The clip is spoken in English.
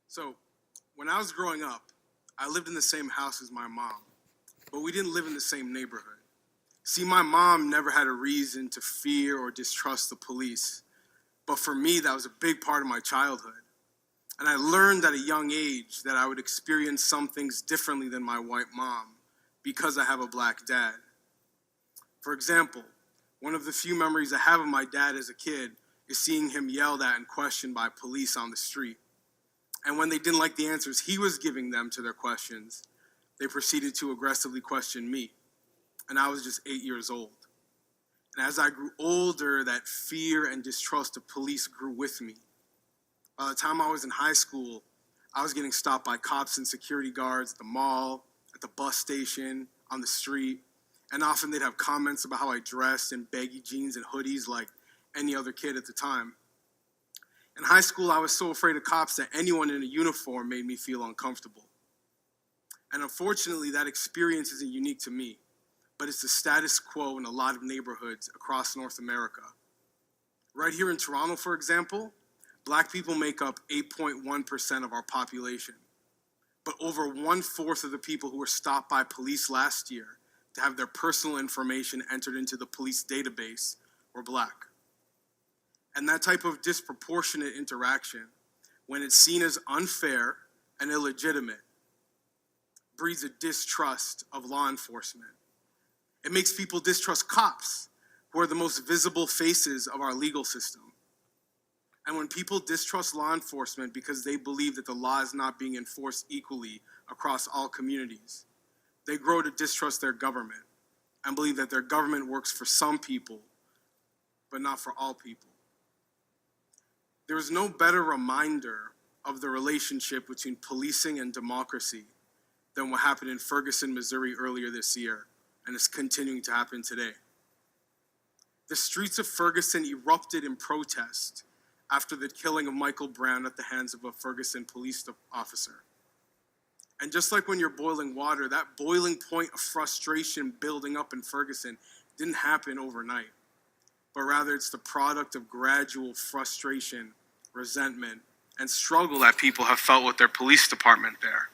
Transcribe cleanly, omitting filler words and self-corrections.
So, when I was growing up, I lived in the same house as my mom, but we didn't live in the same neighborhood. See, my mom never had a reason to fear or distrust the police, but for me, that was a big part of my childhood. And I learned at a young age that I would experience some things differently than my white mom because I have a black dad. For example, one of the few memories I have of my dad as a kid is seeing him yelled at and questioned by police on the street. And when they didn't like the answers he was giving them to their questions, they proceeded to aggressively question me. And I was just 8 years old. And as I grew older, that fear and distrust of police grew with me. By the time I was in high school, I was getting stopped by cops and security guards at the mall, at the bus station, on the street. And often they'd have comments about how I dressed in baggy jeans and hoodies like any other kid at the time. In high school, I was so afraid of cops that anyone in a uniform made me feel uncomfortable. And unfortunately, that experience isn't unique to me, but it's the status quo in a lot of neighborhoods across North America. Right here in Toronto, for example, Black people make up 8.1% of our population. But over 1/4 of the people who were stopped by police last year to have their personal information entered into the police database were Black. And that type of disproportionate interaction, when it's seen as unfair and illegitimate, breeds a distrust of law enforcement. It makes people distrust cops, who are the most visible faces of our legal system. And when people distrust law enforcement because they believe that the law is not being enforced equally across all communities, they grow to distrust their government and believe that their government works for some people, but not for all people. There is no better reminder of the relationship between policing and democracy than what happened in Ferguson, Missouri earlier this year, and is continuing to happen today. The streets of Ferguson erupted in protest after the killing of Michael Brown at the hands of a Ferguson police officer. And just like when you're boiling water, that boiling point of frustration building up in Ferguson didn't happen overnight, but rather it's the product of gradual frustration, resentment, and struggle that people have felt with their police department there.